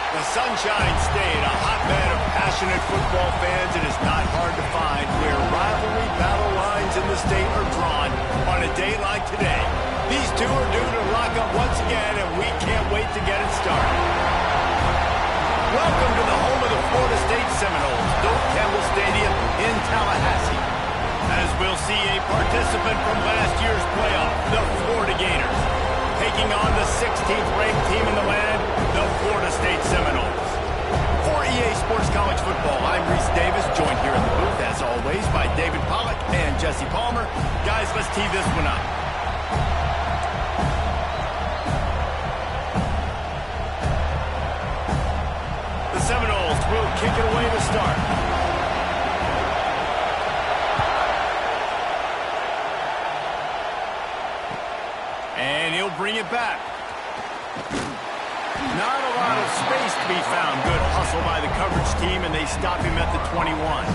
The Sunshine State, a hotbed of passionate football fans, it is not hard to find where rivalry battle lines in the state are drawn on a day like today. These two are due to lock up once again, and we can't wait to get it started. Welcome to the home of the Florida State Seminoles, Doak Campbell Stadium in Tallahassee. As we'll see a participant from last year's playoff, the Florida Gators, taking on the 16th ranked team in the land, the Florida State Seminoles. For EA Sports College Football, I'm Reese Davis, joined here in the booth, as always, by David Pollack and Jesse Palmer. Guys, let's tee this one up. The Seminoles will kick it away to start. And he'll bring it back. Not a lot of space to be found. Good hustle by the coverage team, and they stop him at the 21.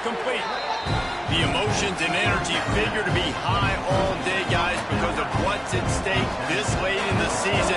Complete. The emotions and energy figure to be high all day, guys, because of what's at stake this late in the season.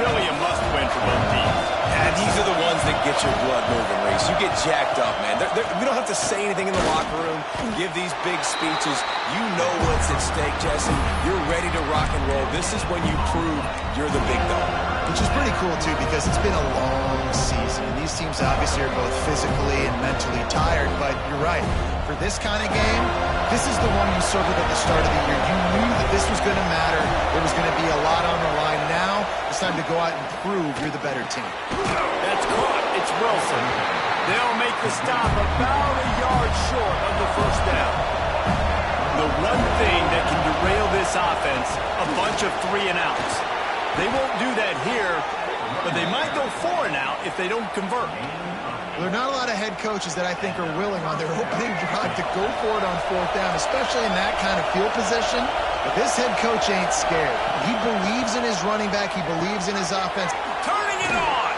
Really a must-win for both teams. And these are the ones that get your blood moving, Reese. You get jacked up, man. We don't have to say anything in the locker room, give these big speeches. You know what's at stake, Jesse. You're ready to rock and roll. This is when you prove you're the big dog. Which is pretty cool, too, because it's been a long season. And these teams obviously are both physically and mentally tired, but you're right. For this kind of game, this is the one you circled at the start of the year. You knew that this was going to matter. There was going to be a lot on the line. Now it's time to go out and prove you're the better team. That's caught. It's Wilson. They'll make the stop about a yard short of the first down. The one thing that can derail this offense, a bunch of 3-and-outs. They won't do that here, but they might go 4-and-out if they don't convert. There are not a lot of head coaches that I think are willing on their opening drive to go for it on fourth down, especially in that kind of field position. But this head coach ain't scared. He believes in his running back. He believes in his offense. Turning it on.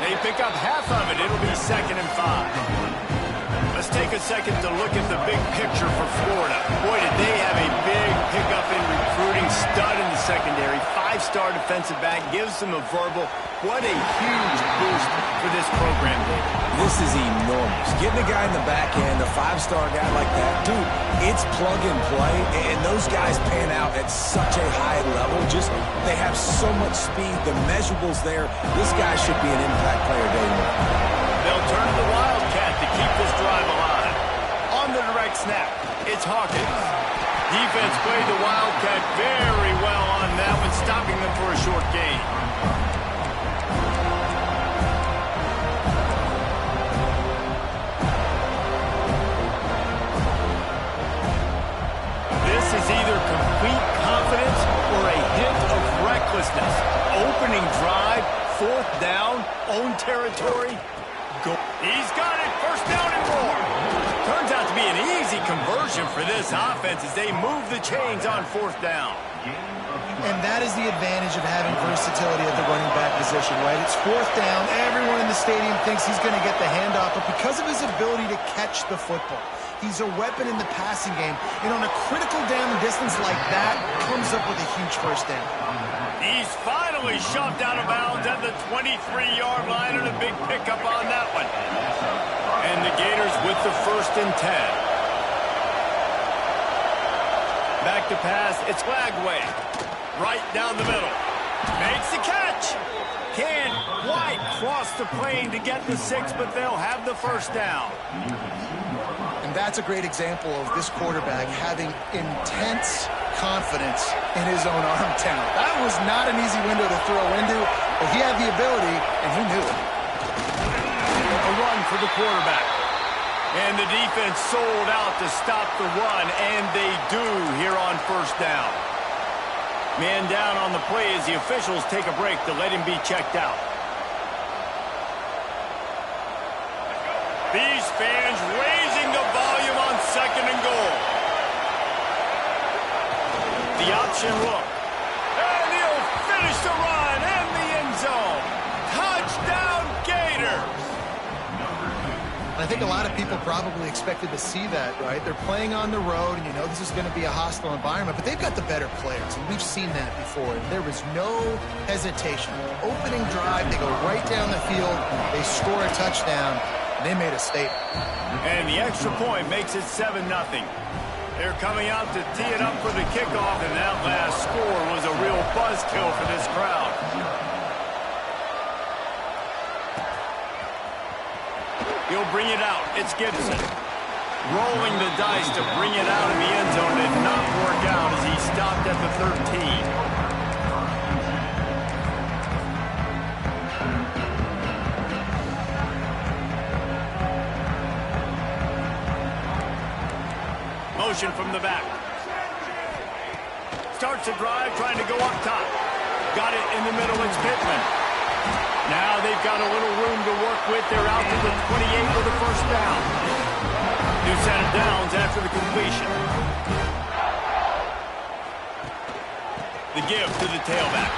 They pick up half of it. It'll be 2nd and 5. Let's take a second to look at the big picture for Florida. Boy, did they have a big pickup in recruiting. Stud in the secondary. 5-star defensive back. Gives them a verbal. What a huge boost for this program, David. This is enormous. Getting a guy in the back end, a 5-star guy like that, dude, it's plug and play, and those guys pan out at such a high level. Just, they have so much speed. The measurables there. This guy should be an impact player day one. They'll turn to the Wildcat to keep this drive alive. On the direct snap, it's Hawkins. Defense played the Wildcat very well on that one, stopping them for a short gain. This is either complete confidence or a hint of recklessness. Opening drive, 4th down, own territory. Go. He's got it. 1st down and more. Turns out to be an easy conversion for this offense as they move the chains on 4th down. And that is the advantage of having versatility at the running back position, right? It's 4th down. Everyone in the stadium thinks he's going to get the handoff, but because of his ability to catch the football, he's a weapon in the passing game. And on a critical down distance like that, comes up with a huge 1st down. He's finally shoved out of bounds at the 23-yard line, and a big pickup on that one. And the Gators with the 1st and 10. Back to pass, it's Lagway. Right down the middle. Makes the catch. Can't quite cross the plane to get the 6, but they'll have the 1st down. And that's a great example of this quarterback having intense confidence in his own arm talent. That was not an easy window to throw into, but he had the ability, and he knew it. A run for the quarterback. And the defense sold out to stop the run, and they do here on 1st down. Man down on the play as the officials take a break to let him be checked out. These fans raising the volume on 2nd and goal. The option look. And he'll finish the run in the end zone. Touchdown, Gators! I think a lot of people probably expected to see that, right? They're playing on the road, and you know this is going to be a hostile environment, but they've got the better players, and we've seen that before. And there was no hesitation. Opening drive, they go right down the field, they score a touchdown, and they made a statement. And the extra point makes it 7-0. They're coming out to tee it up for the kickoff, and that last score was a real buzzkill for this crowd. He'll bring it out. It's Gibson. Rolling the dice to bring it out in the end zone. Did not work out as he stopped at the 13. Motion from the back. Starts a drive, trying to go up top. Got it in the middle, it's Pittman. Now they've got a little room to work with. They're out to the 28 with a first down. New set of downs after the completion. The give to the tailback.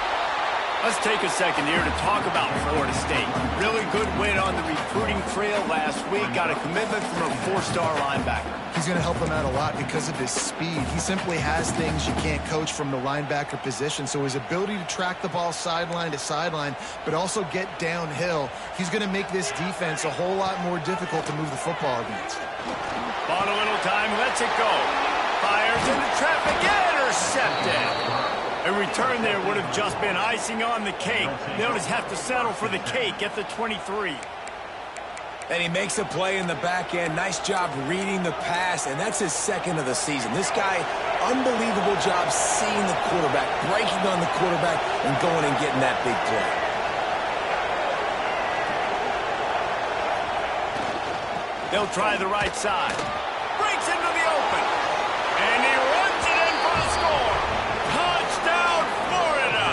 Let's take a second here to talk about Florida State. Really good win on the recruiting trail last week. Got a commitment from a 4-star linebacker. He's going to help them out a lot because of his speed. He simply has things you can't coach from the linebacker position. So his ability to track the ball sideline to sideline, but also get downhill, he's going to make this defense a whole lot more difficult to move the football against. Bought a little time, lets it go. Fires into traffic, intercepted. A return there would have just been icing on the cake. They'll just have to settle for the cake at the 23. And he makes a play in the back end. Nice job reading the pass, and that's his 2nd of the season. This guy, unbelievable job seeing the quarterback, breaking on the quarterback, and going and getting that big play. They'll try the right side. Breaks into the open. And he runs it in for the score. Touchdown, Florida!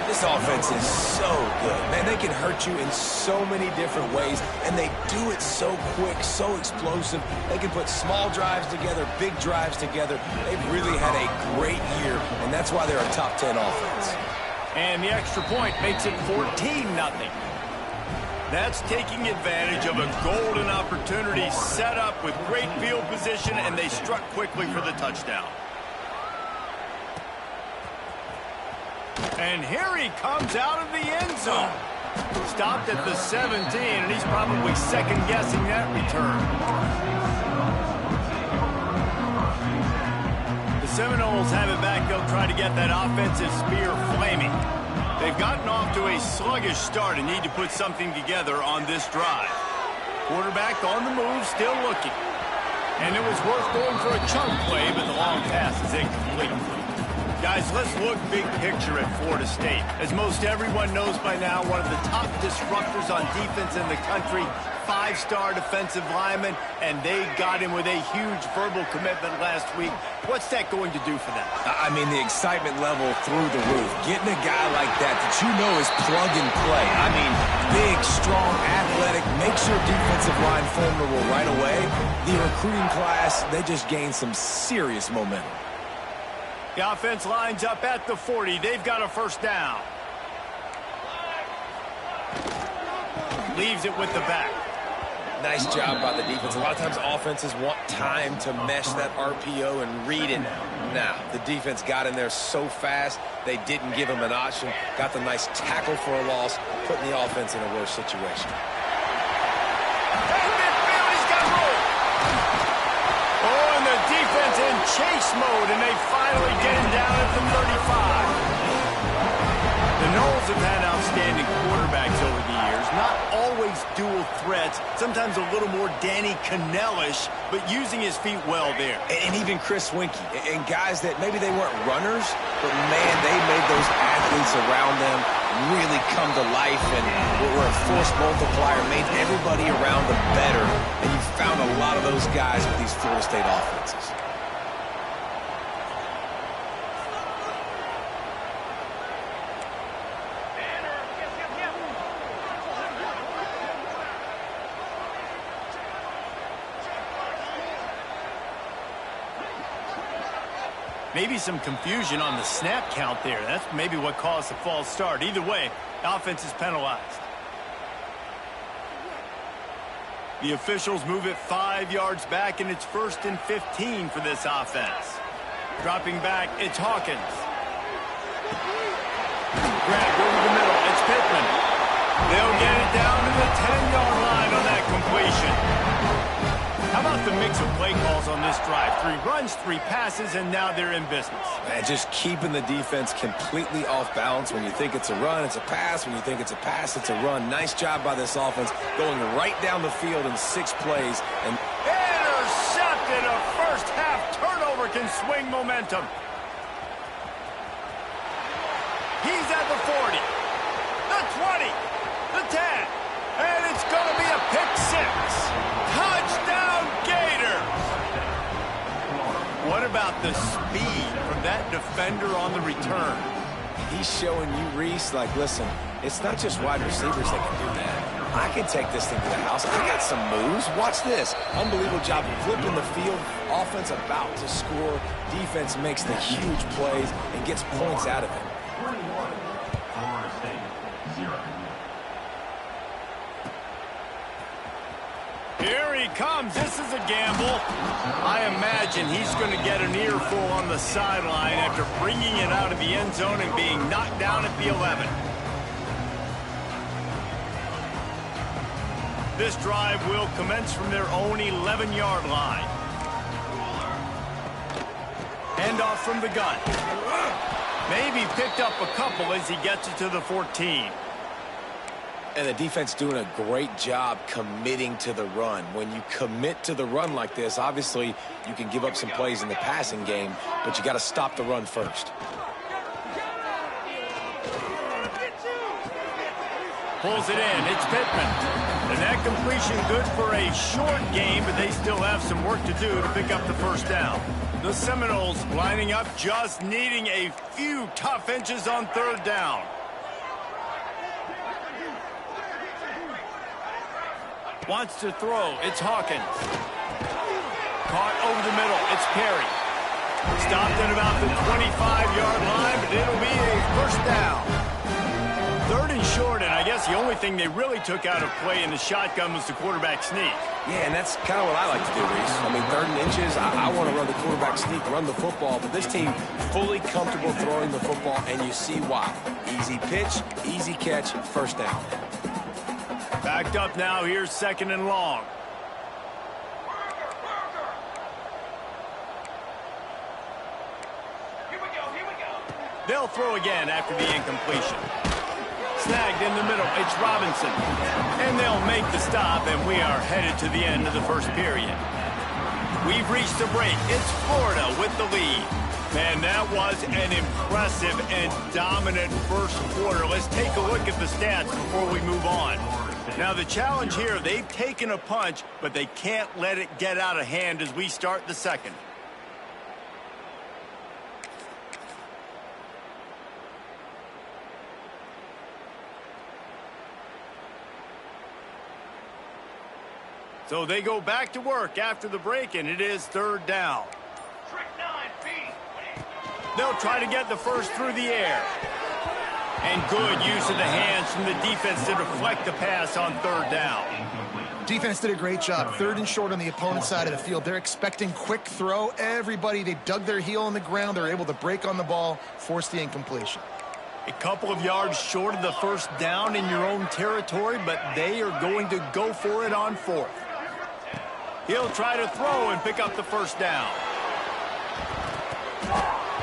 This offense is so good. Man, they can hurt you in so many different ways, and they do it so quick, so explosive. They can put small drives together, big drives together. They've really had a great year, and that's why they're a top 10 offense. And the extra point makes it 14-0. That's taking advantage of a golden opportunity set up with great field position, and they struck quickly for the touchdown. And here he comes out of the end zone. Stopped at the 17, and he's probably second-guessing that return. The Seminoles have it back. They'll try to get that offensive spear flaming. They've gotten off to a sluggish start and need to put something together on this drive. Quarterback on the move, still looking. And it was worth going for a chunk play, but the long pass is incomplete. Guys, let's look big picture at Florida State. As most everyone knows by now, one of the top disruptors on defense in the country, 5-star defensive lineman, and they got him with a huge verbal commitment last week. What's that going to do for them? I mean, the excitement level through the roof. Getting a guy like that you know is plug and play. I mean, big, strong, athletic, makes your defensive line formidable right away. The recruiting class, they just gained some serious momentum. The offense lines up at the 40. They've got a first down. Leaves it with the back. Nice job by the defense. A lot of times offenses want time to mesh that RPO and read it. Now, the defense got in there so fast, they didn't give him an option. Got the nice tackle for a loss, putting the offense in a worse situation. Defense in chase mode, and they finally get him down at the 35. The Noles have had outstanding quarterbacks over the years. Not always dual threats, sometimes a little more Danny Cannell-ish, but using his feet well there. And even Chris Winkie, and guys that maybe they weren't runners, but man, they made those athletes around them really come to life and were a force multiplier, made everybody around them better. And you found a lot of those guys with these Florida State offenses. Maybe some confusion on the snap count there. That's maybe what caused the false start. Either way, offense is penalized. The officials move it 5 yards back, and it's 1st and 15 for this offense. Dropping back, it's Hawkins. Grabbed over the middle, it's Pittman. They'll get it down to the 10-yard line on that completion. How about the mix of play calls on this drive? 3 runs, 3 passes, and now they're in business. And just keeping the defense completely off balance. When you think it's a run, it's a pass. When you think it's a pass, it's a run. Nice job by this offense going right down the field in 6 plays. And intercepted. A first-half turnover can swing momentum. He's at the 40, the 20, the 10, and it's going to be a pick 6. Touchdown, Gators! What about the speed from that defender on the return? he's showing you, Reese, like, listen, it's not just wide receivers that can do that. I can take this thing to the house. I got some moves. Watch this. Unbelievable job flipping the field. Offense about to score. Defense makes the huge plays and gets points out of it. Here he comes. This is a gamble. I imagine he's going to get an earful on the sideline after bringing it out of the end zone and being knocked down at the 11. This drive will commence from their own 11-yard line. Handoff from the gun. Maybe picked up a couple as he gets it to the 14. And the defense doing a great job committing to the run. When you commit to the run like this, obviously you can give up some plays in the passing game, but you got to stop the run first. Pulls it in. It's Pittman. And that completion good for a short game, but they still have some work to do to pick up the first down. The Seminoles lining up, just needing a few tough inches on third down. Wants to throw. It's Hawkins. Caught over the middle. It's Perry. Stopped at about the 25-yard line, but it'll be a first down. Third and short, and I guess the only thing they really took out of play in the shotgun was the quarterback sneak. Yeah, and that's kind of what I like to do, Reese. I mean, third and inches, I want to run the quarterback sneak, run the football, but this team fully comfortable throwing the football, and you see why. Easy pitch, easy catch, first down. Backed up now, here's second and long. Here we go. They'll throw again after the incompletion. Snagged in the middle, it's Robinson. And they'll make the stop, and we are headed to the end of the first period. We've reached the break. It's Florida with the lead. Man, that was an impressive and dominant first quarter. Let's take a look at the stats before we move on. Now, the challenge here, they've taken a punch, but they can't let it get out of hand as we start the second. So they go back to work after the break, and it is third down. They'll try to get the first through the air. And good use of the hands from the defense to deflect the pass on third down. Defense did a great job. Third and short on the opponent's side of the field. They're expecting quick throw. Everybody, they dug their heel on the ground. They're able to break on the ball, force the incompletion. A couple of yards short of the first down in your own territory, but they are going to go for it on fourth. He'll try to throw and pick up the first down.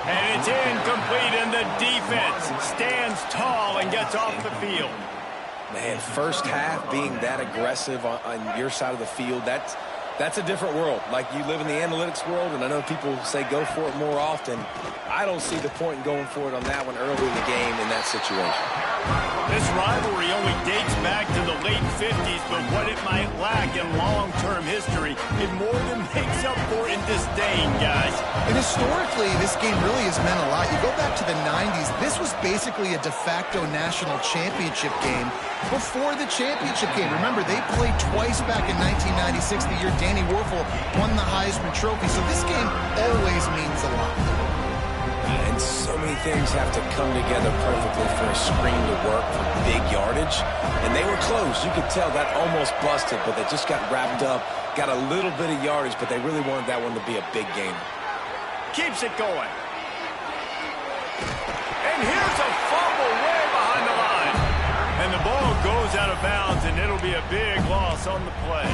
And it's incomplete, and the defense stands tall and gets off the field. Man, first half being that aggressive on your side of the field, that's a different world. Like, you live in the analytics world, and I know people say go for it more often. I don't see the point in going for it on that one early in the game in that situation. This rivalry only dates back to the late 50s, but what it might lack in long-term history, it more than makes up for in disdain, guys. And historically, this game really has meant a lot. You go back to the 90s, this was basically a de facto national championship game before the championship game. Remember, they played twice back in 1996, the year Danny Werfel won the Heisman Trophy. So this game always means a lot. And so many things have to come together perfectly for a screen to work for big yardage. And they were close. You could tell that almost busted, but they just got wrapped up, got a little bit of yardage, but they really wanted that one to be a big gainer. Keeps it going. And here's a fumble way behind the line. And the ball goes out of bounds, and it'll be a big loss on the play.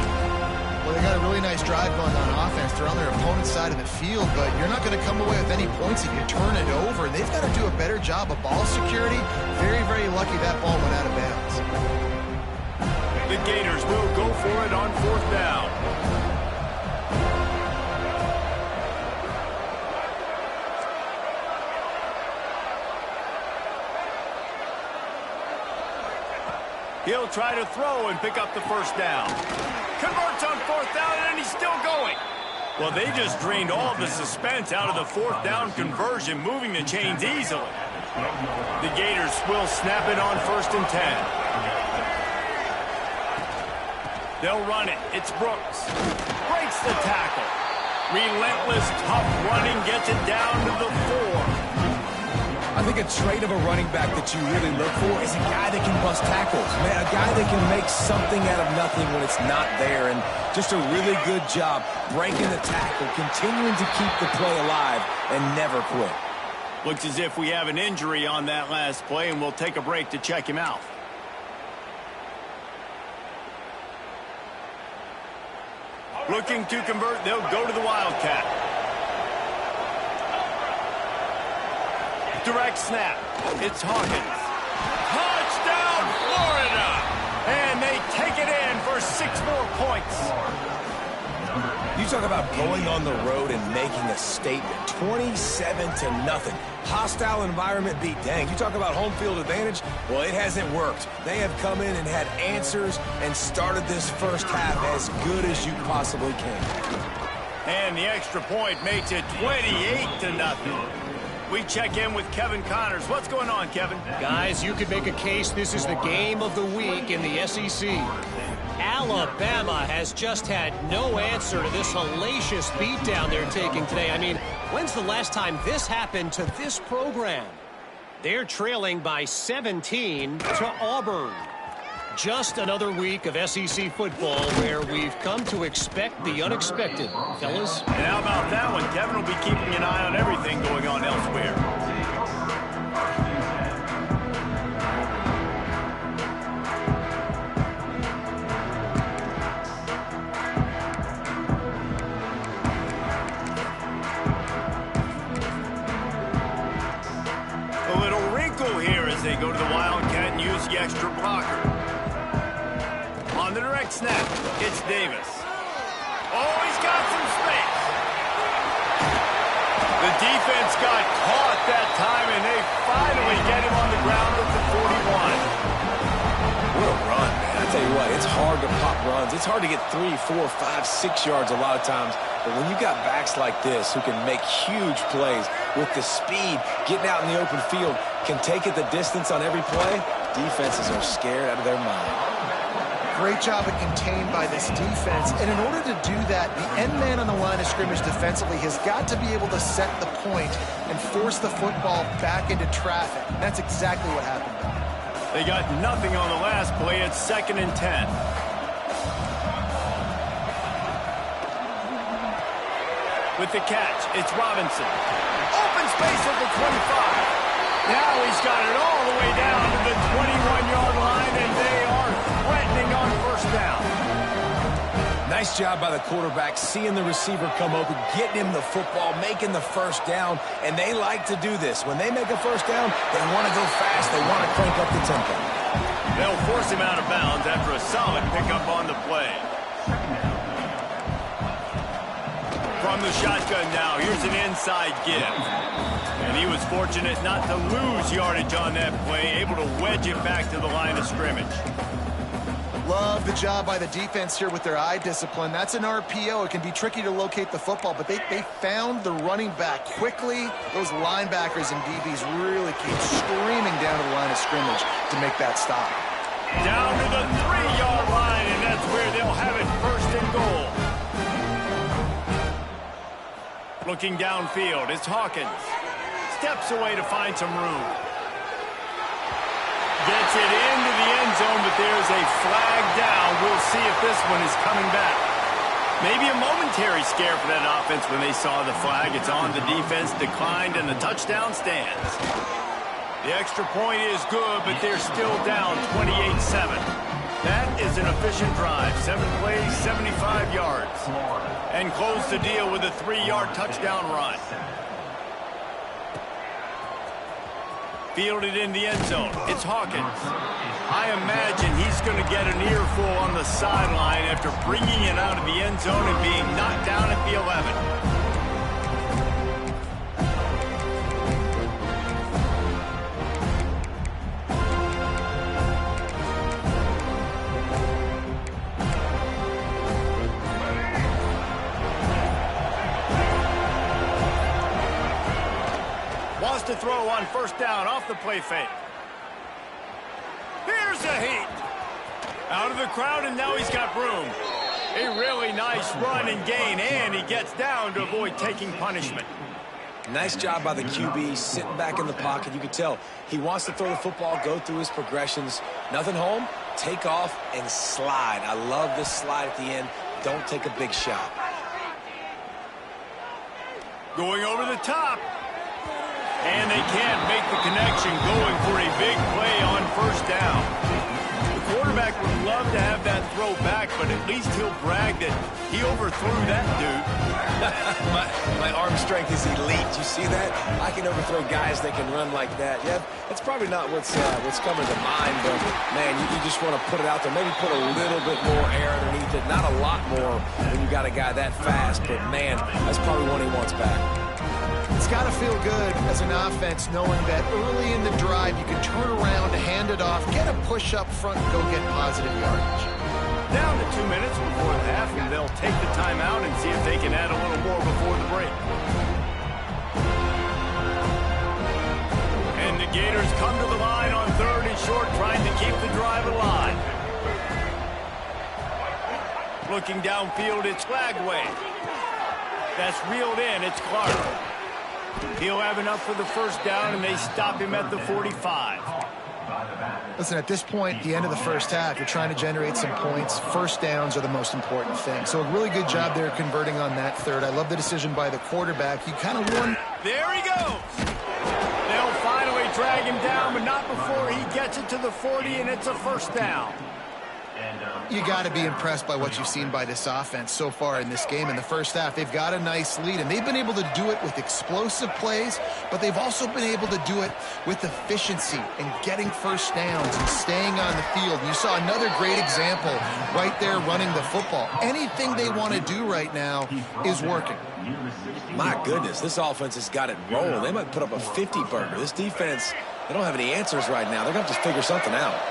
Well, they got a really nice drive going on offense. They're on their opponent's side of the field, but you're not going to come away with any points if you turn it over. They've got to do a better job of ball security. Very, very lucky that ball went out of bounds. The Gators will go for it on 4th down. He'll try to throw and pick up the first down. Converts on 4th down, and he's still going. Well, they just drained all of the suspense out of the 4th down conversion, moving the chains easily. The Gators will snap it on 1st and 10. They'll run it. It's Brooks. Breaks the tackle. Relentless, tough running, gets it down to the 4. I think a trait of a running back that you really look for is a guy that can bust tackles, man, a guy that can make something out of nothing when it's not there, and just a really good job breaking the tackle, continuing to keep the play alive, and never quit. Looks as if we have an injury on that last play, and we'll take a break to check him out. Looking to convert, they'll go to the Wildcat. Direct snap. It's Hawkins. Touchdown, Florida! And they take it in for 6 more points. You talk about going on the road and making a statement. 27-0. Hostile environment beat. Dang, you talk about home field advantage? Well, it hasn't worked. They have come in and had answers and started this first half as good as you possibly can. And the extra point makes it 28-0. We check in with Kevin Connors. What's going on, Kevin? Guys, you could make a case this is the game of the week in the SEC. Alabama has just had no answer to this hellacious beatdown they're taking today. I mean, when's the last time this happened to this program? They're trailing by 17 to Auburn. Just another week of SEC football where we've come to expect the unexpected, fellas. And how about that one? Kevin will be keeping an eye on everything going on elsewhere. A little wrinkle here as they go to the Wildcat and use the extra blocker. On the direct snap, it's Davis. Oh, he's got some space. The defense got caught that time, and they finally get him on the ground at the 41. What a run, man. I tell you what, it's hard to pop runs. It's hard to get 3, 4, 5, 6 yards a lot of times. But when you got backs like this who can make huge plays with the speed, getting out in the open field, can take it the distance on every play, defenses are scared out of their mind. Great job of contained by this defense. And in order to do that, the end man on the line of scrimmage defensively has got to be able to set the point and force the football back into traffic. And that's exactly what happened. They got nothing on the last play. It's 2nd and 10. With the catch, it's Robinson. Open space at the 25. Now he's got it all the way down to the 21-yard line, and they are threatening on 1st down. Nice job by the quarterback, seeing the receiver come open, getting him the football, making the 1st down, and they like to do this. When they make a 1st down, they want to go fast, they want to crank up the tempo. They'll force him out of bounds after a solid pickup on the play. From the shotgun now, here's an inside give. And he was fortunate not to lose yardage on that play, able to wedge it back to the line of scrimmage. Love the job by the defense here with their eye discipline. That's an RPO. It can be tricky to locate the football, but they found the running back quickly. Those linebackers and DBs really came screaming down to the line of scrimmage to make that stop. Down to the 3-yard line, and that's where they'll have it 1st and goal. Looking downfield, it's Hawkins. steps away to find some room. Gets it into the end zone, but there's a flag down. We'll see if this one is coming back. Maybe a momentary scare for that offense when they saw the flag. It's on the defense, declined, and the touchdown stands. The extra point is good, but they're still down 28-7. That is an efficient drive. 7 plays, 75 yards. And close the deal with a 3-yard touchdown run. Fielded in the end zone. It's Hawkins. I imagine he's going to get an earful on the sideline after bringing it out of the end zone and being knocked down at the 11. To throw on first down off the play fake. Here's a heat. Out of the crowd, and now he's got room. A really nice run and gain, and he gets down to avoid taking punishment. Nice job by the QB, sitting back in the pocket. You can tell he wants to throw the football, go through his progressions. Nothing home, take off, and slide. I love this slide at the end. Don't take a big shot. Going over the top. And they can't make the connection, going for a big play on first down. The quarterback would love to have that throw back, but at least he'll brag that he overthrew that dude. my arm strength is elite. You see that? I can overthrow guys that can run like that. Yeah, that's probably not what's coming to mind, but, man, you just want to put it out there. Maybe put a little bit more air underneath it. Not a lot more when you got a guy that fast, but, man, that's probably one he wants back. It's got to feel good as an offense knowing that early in the drive you can turn around, hand it off, get a push up front, and go get positive yardage. Down to 2 minutes before the half, and they'll take the timeout and see if they can add a little more before the break. And the Gators come to the line on 3rd and short, trying to keep the drive alive. Looking downfield, it's Flagway. That's reeled in, it's Clark. He'll have enough for the first down, and they stop him at the 45. Listen, at this point, the end of the first half, you're trying to generate some points. First downs are the most important thing. So a really good job there converting on that third. I love the decision by the quarterback. He kind of won. There he goes. They'll finally drag him down, but not before he gets it to the 40, and it's a first down. You got to be impressed by what you've seen by this offense so far in this game. In the first half, they've got a nice lead, and they've been able to do it with explosive plays, but they've also been able to do it with efficiency and getting first downs and staying on the field. And you saw another great example right there running the football. Anything they want to do right now is working. My goodness, this offense has got it rolling. They might put up a 50-burger. This defense, they don't have any answers right now. They're going to have to figure something out.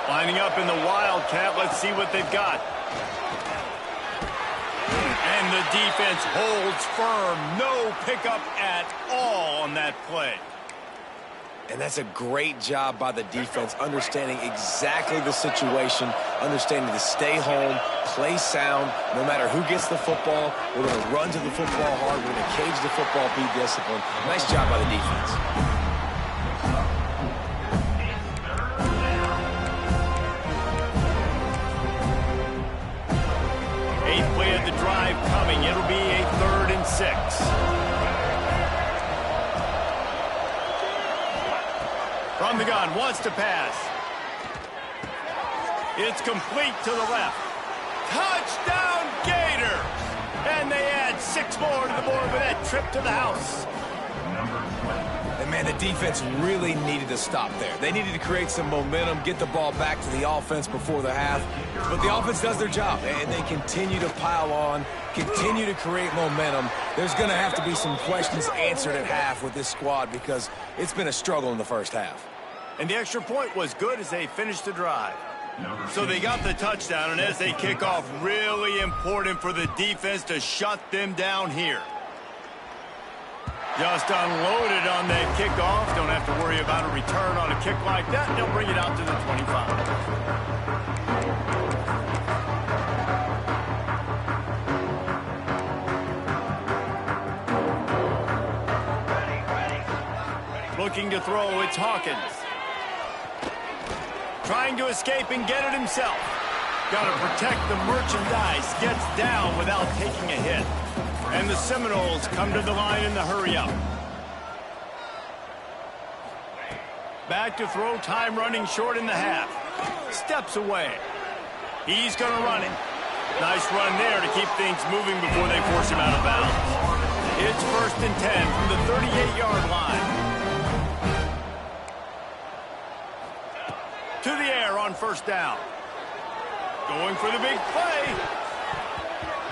Lining up in the Wildcat. Let's see what they've got. And the defense holds firm. No pickup at all on that play. And that's a great job by the defense, understanding exactly the situation, understanding to stay home, play sound. No matter who gets the football, we're going to run to the football hard. We're going to cage the football, be disciplined. Nice job by the defense. Play of the drive coming. It'll be a 3rd and 6. From the gun, wants to pass. It's complete to the left. Touchdown, Gators! And they add 6 more to the board with that trip to the house. And, man, the defense really needed to stop there. They needed to create some momentum, get the ball back to the offense before the half. But the offense does their job, and they continue to pile on, continue to create momentum. There's going to have to be some questions answered at half with this squad because it's been a struggle in the first half. And the extra point was good as they finished the drive. So they got the touchdown, and as they kick off, really important for the defense to shut them down here. Just unloaded on that kickoff. Don't have to worry about a return on a kick like that. They'll bring it out to the 25. Looking to throw, it's Hawkins. Trying to escape and get it himself. Got to protect the merchandise. Gets down without taking a hit. And the Seminoles come to the line in the hurry-up. Back to throw, time running short in the half. Steps away. He's going to run it. Nice run there to keep things moving before they force him out of bounds. It's 1st and 10 from the 38-yard line. To the air on 1st down. Going for the big play.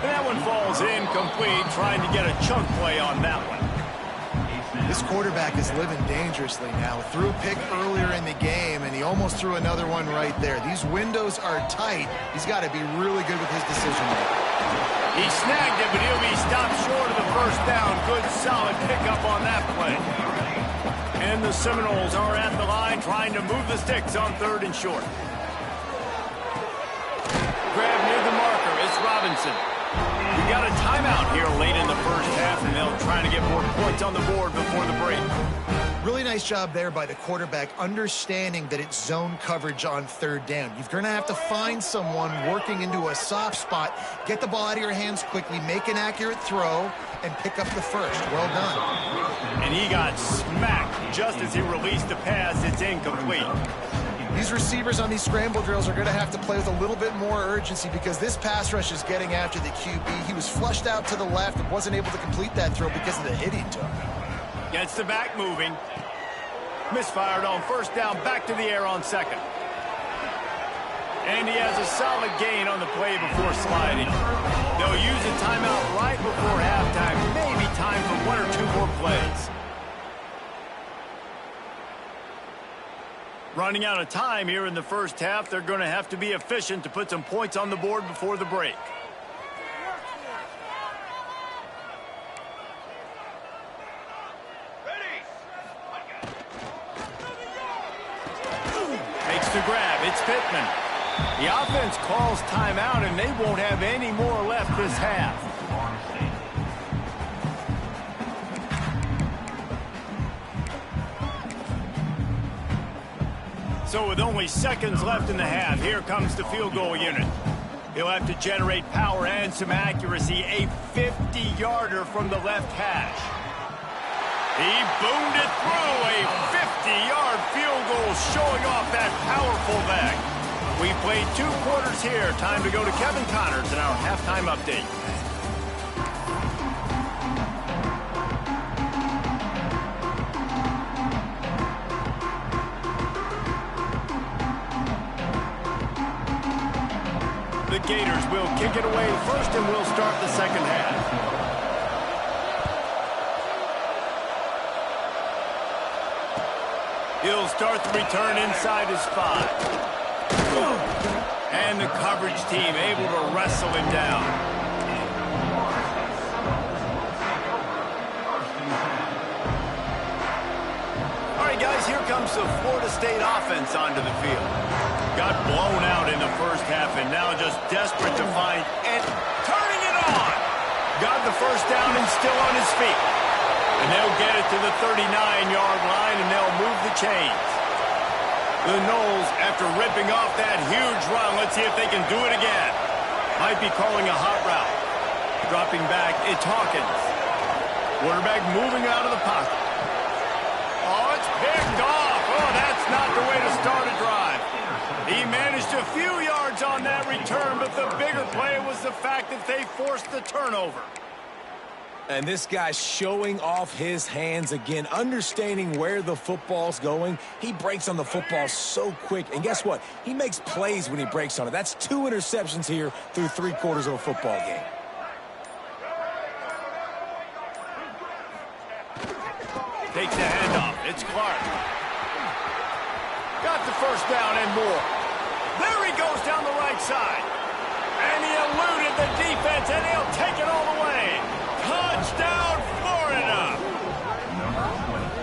And that one falls incomplete, trying to get a chunk play on that one. This quarterback is living dangerously now. Threw a pick earlier in the game, and he almost threw another one right there. These windows are tight. He's got to be really good with his decision-making. He snagged it, but he'll be stopped short of the 1st down. Good, solid pickup on that play. And the Seminoles are at the line trying to move the sticks on 3rd and short. Grab near the marker. It's Robinson. We got a timeout here late in the 1st half, and they'll try to get more points on the board before the break. Really nice job there by the quarterback, understanding that it's zone coverage on 3rd down. You're going to have to find someone working into a soft spot, get the ball out of your hands quickly, make an accurate throw, and pick up the first. Well done. And he got smacked just as he released the pass. It's incomplete. These receivers on these scramble drills are going to have to play with a little bit more urgency because this pass rush is getting after the QB. He was flushed out to the left and wasn't able to complete that throw because of the hit he took. Gets the back moving. Misfired on 1st down, back to the air on 2nd. And he has a solid gain on the play before sliding. They'll use a timeout right before halftime. Maybe time for 1 or 2 more plays. Running out of time here in the 1st half. They're going to have to be efficient to put some points on the board before the break. Makes the grab. It's Pittman. The offense calls timeout, and they won't have any more left this half. So with only seconds left in the half, here comes the field goal unit. He'll have to generate power and some accuracy. A 50-yarder from the left hash. He boomed it through. A 50-yard field goal showing off that powerful leg. We played 2 quarters here. Time to go to Kevin Connors in our halftime update. The Gators will kick it away first, and we'll start the 2nd half. He'll start the return inside his 5. And the coverage team able to wrestle him down. All right, guys, here comes the Florida State offense onto the field. Got blown out in the 1st half and now just desperate to find and turning it on. Got the 1st down and still on his feet. And they'll get it to the 39-yard line and they'll move the chains. The Noles, after ripping off that huge run, let's see if they can do it again. Might be calling a hot route. Dropping back, it's Hawkins. Quarterback moving out of the pocket. Oh, it's picked off. Oh, that's not the way to start a drive. He managed a few yards on that return, but the bigger play was the fact that they forced the turnover. And this guy's showing off his hands again, understanding where the football's going. He breaks on the football so quick. And guess what? He makes plays when he breaks on it. That's 2 interceptions here through 3 quarters of a football game. Takes the handoff. It's Clark. Got the 1st down and more. There he goes down the right side. And he eluded the defense, and he'll take it all the way. Touchdown, Florida!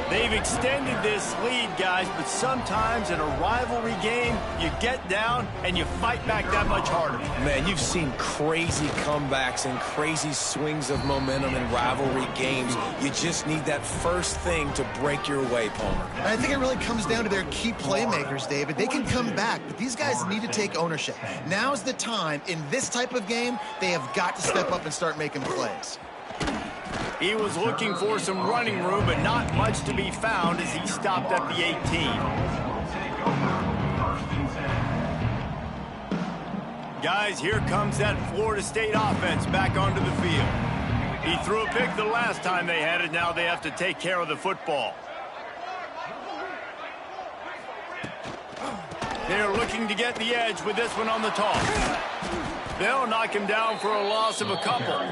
They even extended this lead, guys, but sometimes in a rivalry game, you get down and you fight back that much harder. Man, you've seen crazy comebacks and crazy swings of momentum in rivalry games. You just need that first thing to break your way, Palmer. And I think it really comes down to their key playmakers, David. They can come back, but these guys need to take ownership. Now's the time. In this type of game, they have got to step up and start making plays. He was looking for some running room, but not much to be found as he stopped at the 18. Guys, here comes that Florida State offense back onto the field. He threw a pick the last time they had it. Now they have to take care of the football. They're looking to get the edge with this one on the toss. They'll knock him down for a loss of a couple.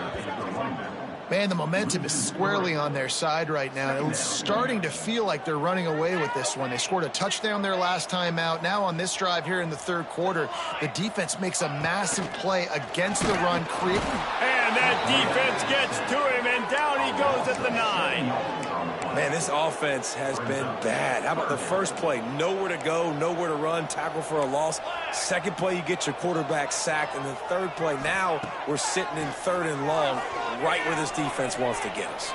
Man, the momentum is squarely on their side right now. It's starting to feel like they're running away with this one. They scored a touchdown their last time out. Now on this drive here in the third quarter, the defense makes a massive play against the run. And that defense gets to him, and down he goes at the 9. Man, this offense has been bad. How about the first play? Nowhere to go, nowhere to run, tackle for a loss. Second play, you get your quarterback sacked. And the third play, now we're sitting in third and long, right where this defense wants to get us.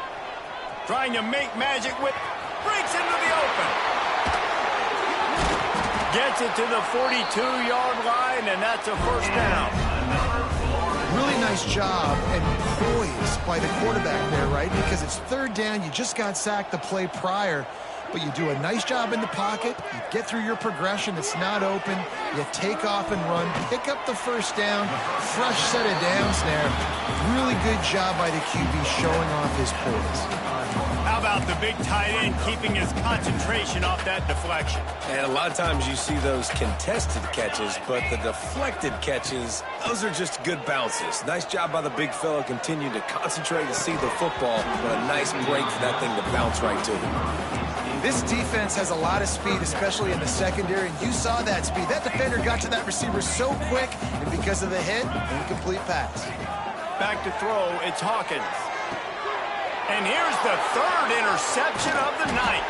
Trying to make magic with, breaks into the open. Gets it to the 42-yard line, and that's a first down. Really nice job and poise by the quarterback there, right? Because it's third down. You just got sacked the play prior, but you do a nice job in the pocket. You get through your progression. It's not open. You take off and run, pick up the first down, fresh set of downs there. Really good job by the QB showing off his poise. How about the big tight end keeping his concentration off that deflection? And a lot of times you see those contested catches, but the deflected catches, those are just good bounces. Nice job by the big fella, continue to concentrate and see the football, but a nice break for that thing to bounce right to him. This defense has a lot of speed, especially in the secondary, and you saw that speed. That defender got to that receiver so quick, and because of the hit, incomplete pass. Back to throw, it's Hawkins. And here's the third interception of the night.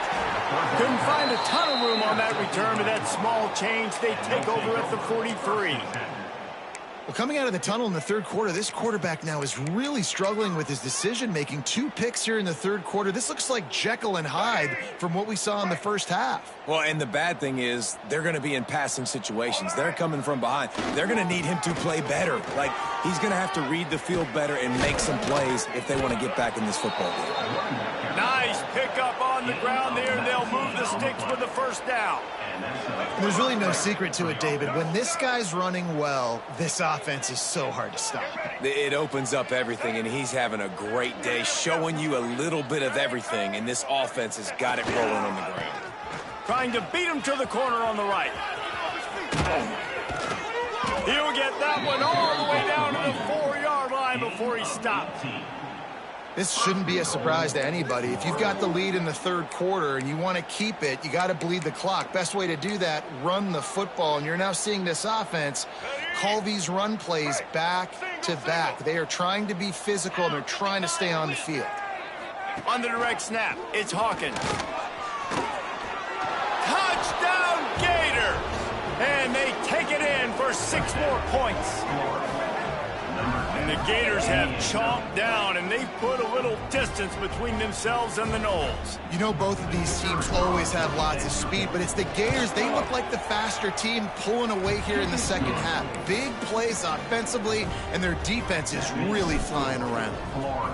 Couldn't find a ton of room on that return, but that small change, they take over at the 43. Well, coming out of the tunnel in the third quarter, this quarterback now is really struggling with his decision-making. 2 picks here in the third quarter. This looks like Jekyll and Hyde from what we saw in the first half. Well, and the bad thing is they're going to be in passing situations. They're coming from behind. They're going to need him to play better. Like, he's going to have to read the field better and make some plays if they want to get back in this football game. Nice pickup on the ground there. They'll move the sticks with the first down. There's really no secret to it, David. When this guy's running well, this offense is so hard to stop. It opens up everything, and he's having a great day, showing you a little bit of everything, and this offense has got it rolling on the ground. Trying to beat him to the corner on the right. He'll get that one all the way down to the 4-yard line before he stops. This shouldn't be a surprise to anybody. If you've got the lead in the third quarter and you want to keep it, you got to bleed the clock. Best way to do that, run the football. And you're now seeing this offense call these run plays back to back. They are trying to be physical, and they're trying to stay on the field. On the direct snap, it's Hawkins. Touchdown, Gators! And they take it in for 6 more points. And the Gators have chomped down, and they've put a little distance between themselves and the Noles. You know, both of these teams always have lots of speed, but it's the Gators. They look like the faster team pulling away here in the second half. Big plays offensively, and their defense is really flying around.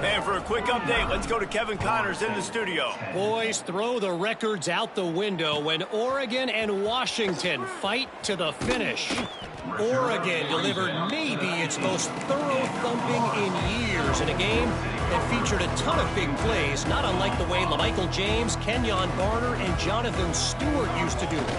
And for a quick update, let's go to Kevin Connors in the studio. Boys, throw the records out the window when Oregon and Washington fight to the finish. Oregon delivered maybe its most thorough thumping in years in a game that featured a ton of big plays, not unlike the way LaMichael James, Kenyon Barner, and Jonathan Stewart used to do it.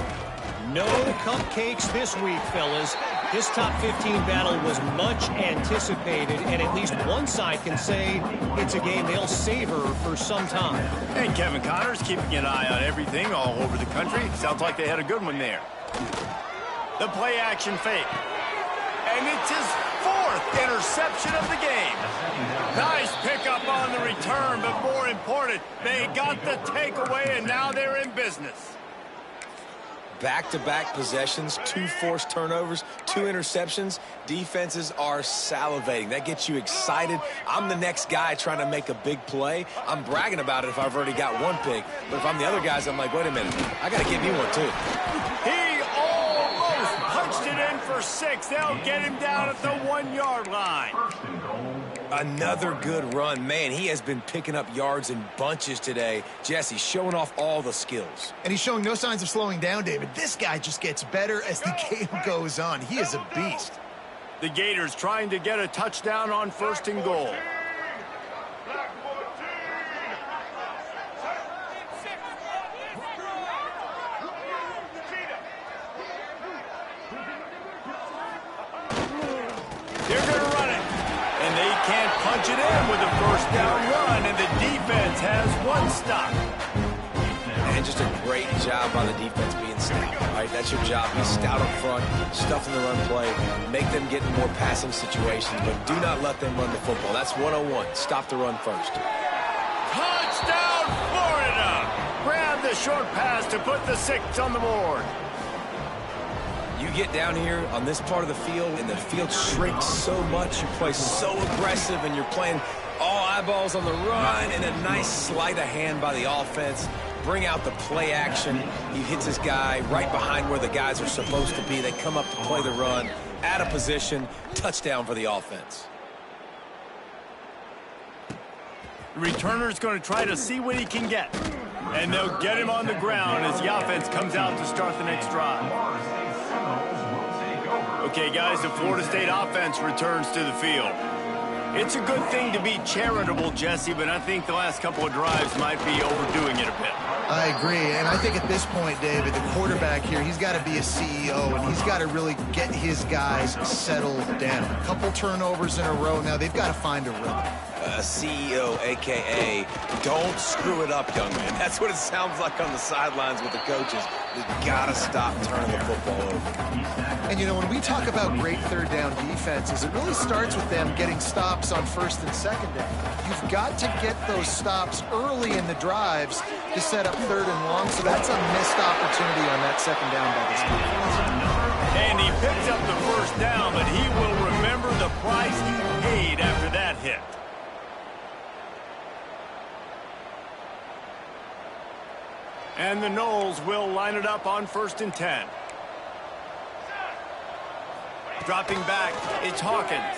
No cupcakes this week, fellas. This top 15 battle was much anticipated, and at least one side can say it's a game they'll savor for some time. And Kevin Connors keeping an eye on everything all over the country. Sounds like they had a good one there. The play-action fake. And it's his 4th interception of the game. Nice pickup on the return, but more important. They got the takeaway, and now they're in business. Back-to-back possessions, 2 forced turnovers, 2 interceptions. Defenses are salivating. That gets you excited. I'm the next guy trying to make a big play. I'm bragging about it if I've already got 1 pick. But if I'm the other guys, I'm like, wait a minute. I got to give me one, too. He almost punched it in for 6. They'll get him down at the 1-yard line. Another good run. Man, he has been picking up yards in bunches today. Jesse showing off all the skills. And he's showing no signs of slowing down, David. This guy just gets better as the game goes on. He is a beast. The Gators trying to get a touchdown on 1st and goal. They're going to run it. And they can't punch it in with a 1st down run, and the defense has 1 stop. And just a great job by the defense being stout, right? That's your job. Be stout up front, stuff in the run play, make them get in more passing situations, but do not let them run the football. That's 101. Stop the run first. Touchdown, Florida! Grab the short pass to put the 6 on the board. You get down here on this part of the field, and the field shrinks so much. You play so aggressive, and you're playing all eyeballs on the run, and a nice sleight of hand by the offense. Bring out the play action. He hits his guy right behind where the guys are supposed to be. They come up to play the run, out of position, touchdown for the offense. The returner's going to try to see what he can get. And they'll get him on the ground as the offense comes out to start the next drive. Okay, guys, the Florida State offense returns to the field. It's a good thing to be charitable, Jesse, but I think the last couple of drives might be overdoing it a bit. I agree, and I think at this point, David, the quarterback here, he's got to be a CEO, and he's got to really get his guys settled down. A couple turnovers in a row now. They've got to find a rhythm. CEO, a.k.a. don't screw it up, young man. That's what it sounds like on the sidelines with the coaches. We've got to stop turning the football over. And, you know, when we talk about great 3rd down defenses, it really starts with them getting stops on 1st and 2nd down. You've got to get those stops early in the drives to set up 3rd and long, so that's a missed opportunity on that 2nd down by this defense. And he picks up the 1st down, but he will remember the price he paid after that hit. And the Noles will line it up on 1st and 10. Dropping back, it's Hawkins.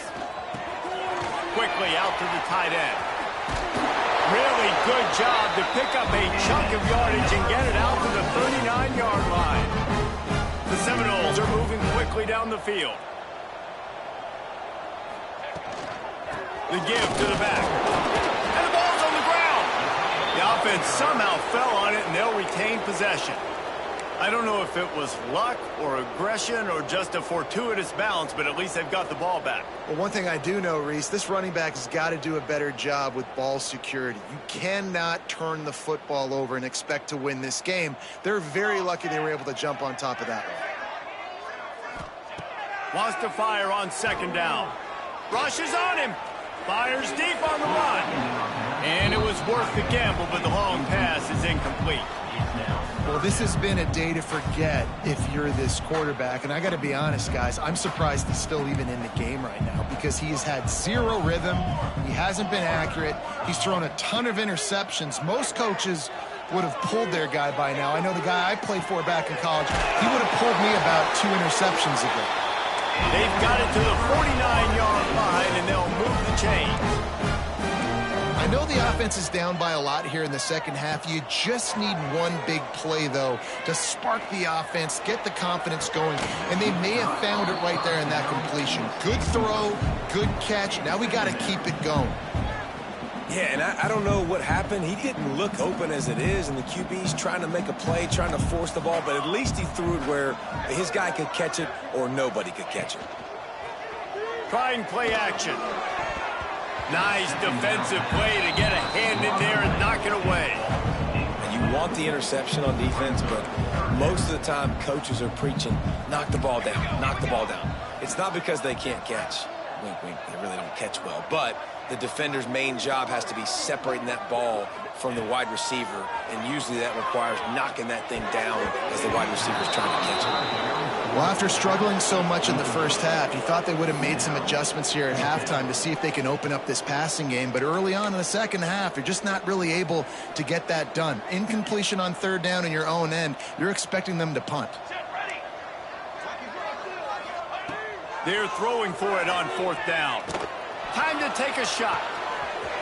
Quickly out to the tight end. Really good job to pick up a chunk of yardage and get it out to the 39-yard line. The Seminoles are moving quickly down the field. The give to the back. And the ball's on the ground. The offense somehow fell on it, and they'll retain possession. I don't know if it was luck or aggression or just a fortuitous bounce, but at least they've got the ball back. Well, one thing I do know, Reese, this running back has got to do a better job with ball security. You cannot turn the football over and expect to win this game. They're very lucky they were able to jump on top of that one. Wants to fire on 2nd down. Rushes on him. Fires deep on the run. And it was worth the gamble, but the long pass is incomplete. Well, this has been a day to forget if you're this quarterback. And I got to be honest, guys, I'm surprised he's still even in the game right now because he has had 0 rhythm. He hasn't been accurate. He's thrown a ton of interceptions. Most coaches would have pulled their guy by now. I know the guy I played for back in college, he would have pulled me about 2 interceptions ago. They've got it to the 49-yard line, and they'll move the chains. I know the offense is down by a lot here in the second half. You just need one big play, though, to spark the offense, get the confidence going, and they may have found it right there in that completion. Good throw, good catch. Now we got to keep it going. Yeah, and I don't know what happened. He didn't look open as it is, and the QB's trying to make a play, trying to force the ball, but at least he threw it where his guy could catch it or nobody could catch it. Trying play action. Nice defensive play to get a hand in there and knock it away. And you want the interception on defense, but most of the time coaches are preaching, knock the ball down, knock the ball down. It's not because they can't catch. wink, wink, they really don't catch well. But the defender's main job has to be separating that ball from the wide receiver, and usually that requires knocking that thing down as the wide receiver's trying to catch it. Well, after struggling so much in the first half, you thought they would have made some adjustments here at halftime to see if they can open up this passing game. But early on in the second half, you're just not really able to get that done. Incompletion on third down in your own end, you're expecting them to punt. They're throwing for it on fourth down. Time to take a shot.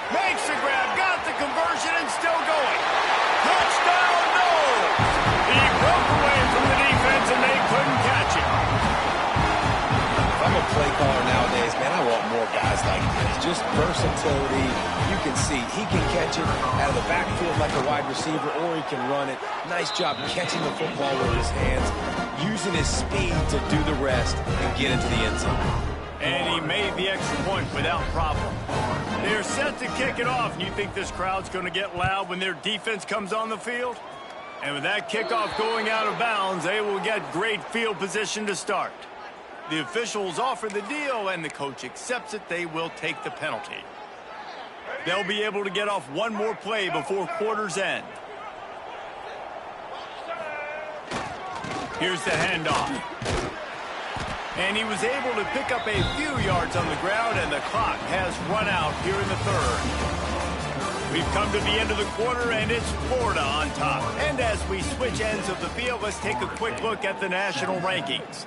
Makes the grab, got the conversion, and still going. Touchdown, no! He broke away from the defense, and they couldn't catch him. If I'm a play caller nowadays, man, I want more guys like this. Just versatility. You can see he can catch it out of the backfield like a wide receiver, or he can run it. Nice job catching the football with his hands, using his speed to do the rest and get into the end zone. And he made the extra point without problem. They're set to kick it off, and you think this crowd's going to get loud when their defense comes on the field? And with that kickoff going out of bounds, they will get great field position to start. The officials offer the deal, and the coach accepts it. They will take the penalty. They'll be able to get off one more play before quarter's end. Here's the handoff. And he was able to pick up a few yards on the ground, and the clock has run out here in the third. We've come to the end of the quarter, and it's Florida on top. And as we switch ends of the field, let's take a quick look at the national rankings.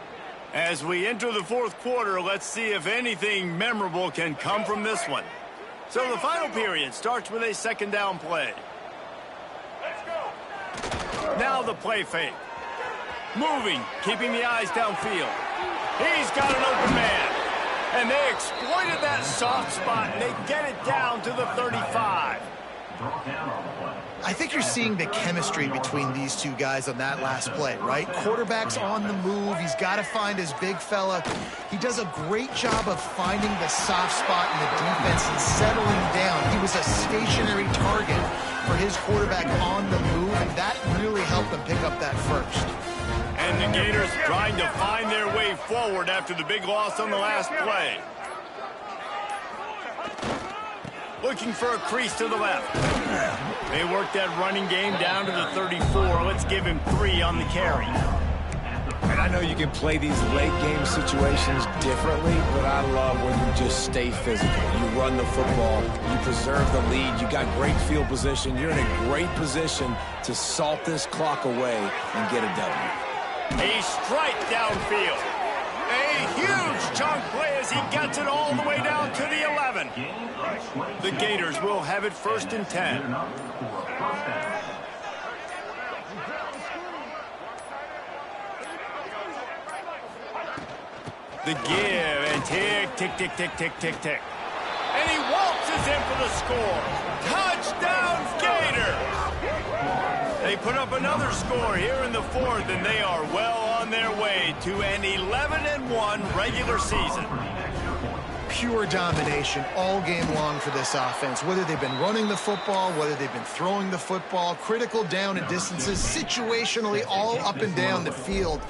As we enter the fourth quarter, let's see if anything memorable can come from this one. So the final period starts with a second down play. Let's go. Now the play fake. Moving, keeping the eyes downfield. He's got an open man. And they exploited that soft spot, and they get it down to the 35. I think you're seeing the chemistry between these two guys on that last play, right? Quarterback's on the move. He's got to find his big fella. He does a great job of finding the soft spot in the defense and settling down. He was a stationary target for his quarterback on the move, and that really helped them pick up that first. And the Gators trying to find their way forward after the big loss on the last play. Looking for a crease to the left. They work that running game down to the 34. Let's give him 3 on the carry. And I know you can play these late game situations differently, but I love when you just stay physical. You run the football, you preserve the lead, you got great field position. You're in a great position to salt this clock away and get a W. A strike downfield. A huge chunk play as he gets it all the way down to the 11. The Gators will have it 1st and 10. The give and tick, tick, tick, tick, tick, tick, tick. And he waltzes in for the score. Touchdown, Gators! They put up another score here in the 4th, and they are well on their way to an 11-1 regular season. Pure domination all game long for this offense. Whether they've been running the football, whether they've been throwing the football, critical down and distances, situationally all up and down the field.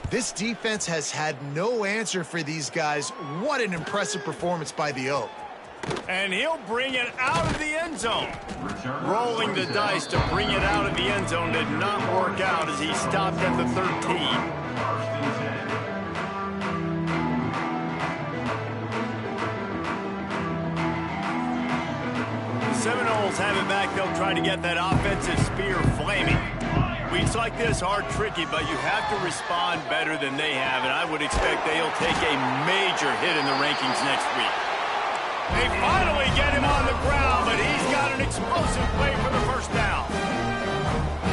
This defense has had no answer for these guys. What an impressive performance by the Oak. And he'll bring it out of the end zone. Rolling the dice to bring it out of the end zone did not work out as he stopped at the 13. The Seminoles have it back. They'll try to get that offensive spear flaming. Weeks like this are tricky, but you have to respond better than they have, and I would expect they'll take a major hit in the rankings next week. They finally get him on the ground, but he's got an explosive play for the first down.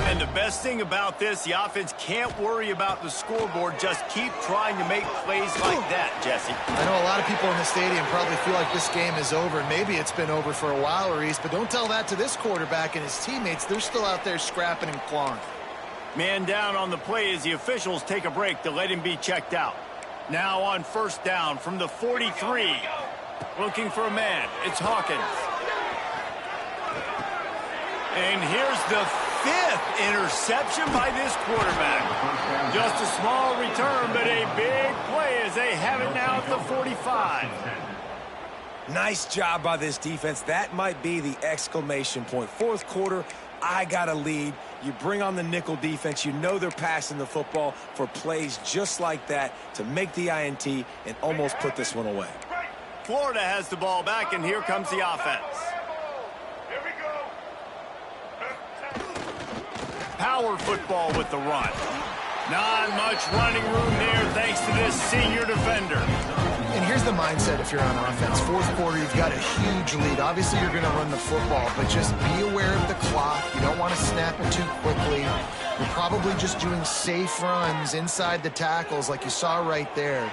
And the best thing about this, the offense can't worry about the scoreboard. Just keep trying to make plays like that, Jesse. I know a lot of people in the stadium probably feel like this game is over. Maybe it's been over for a while, Reese, but don't tell that to this quarterback and his teammates. They're still out there scrapping and clawing. Man down on the play as the officials take a break to let him be checked out. Now on first down from the 43. Looking for a man. It's Hawkins. And here's the 5th interception by this quarterback. Just a small return, but a big play as they have it now at the 45. Nice job by this defense. That might be the exclamation point. Fourth quarter, I got a lead. You bring on the nickel defense. You know they're passing the football for plays just like that to make the INT and almost put this one away. Florida has the ball back, and here comes the offense. Power football with the run. Not much running room there thanks to this senior defender. And here's the mindset if you're on offense. Fourth quarter, you've got a huge lead. Obviously, you're going to run the football, but just be aware of the clock. You don't want to snap it too quickly. You're probably just doing safe runs inside the tackles like you saw right there.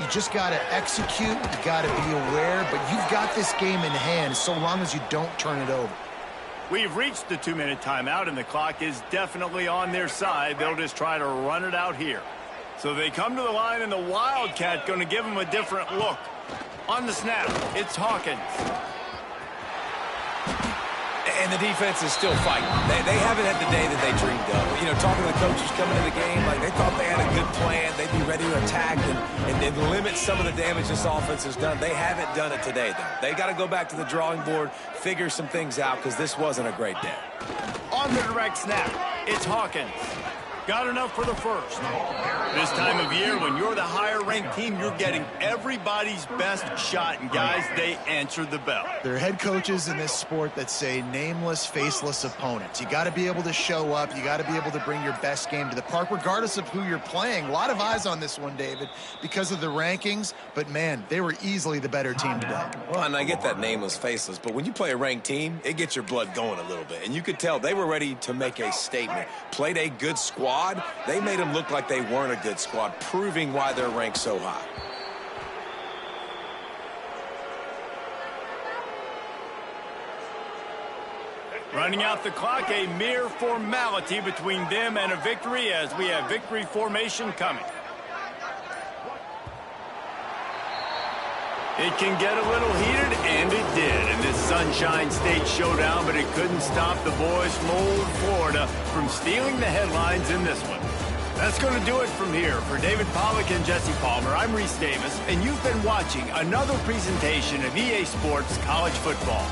You just got to execute. You got to be aware, but you've got this game in hand so long as you don't turn it over. We've reached the 2-minute timeout, and the clock is definitely on their side. They'll just try to run it out here. So they come to the line, and the Wildcat going to give them a different look. On the snap, it's Hawkins. And the defense is still fighting. They haven't had the day that they dreamed of. You know, talking to the coaches coming into the game, like they thought they had a good plan. They'd be ready to attack and limit some of the damage this offense has done. They haven't done it today, though. They got to go back to the drawing board, figure some things out, because this wasn't a great day. On the direct snap, it's Hawkins. Got enough for the first. This time of year, when you're the higher-ranked team, you're getting everybody's best shot. And, guys, they answered the bell. There are head coaches in this sport that say nameless, faceless opponents. You got to be able to show up. You got to be able to bring your best game to the park, regardless of who you're playing. A lot of eyes on this one, David, because of the rankings. But, man, they were easily the better team today. Well, and I get that nameless, faceless, but when you play a ranked team, it gets your blood going a little bit. And you could tell they were ready to make a statement. Played a good squad. They made them look like they weren't a good squad, proving why they're ranked so high. Running out the clock, a mere formality between them and a victory as we have victory formation coming. It can get a little heated, and it did in this Sunshine State showdown, but it couldn't stop the boys from old Florida from stealing the headlines in this one. That's going to do it from here. For David Pollack and Jesse Palmer, I'm Reese Davis, and you've been watching another presentation of EA Sports College Football.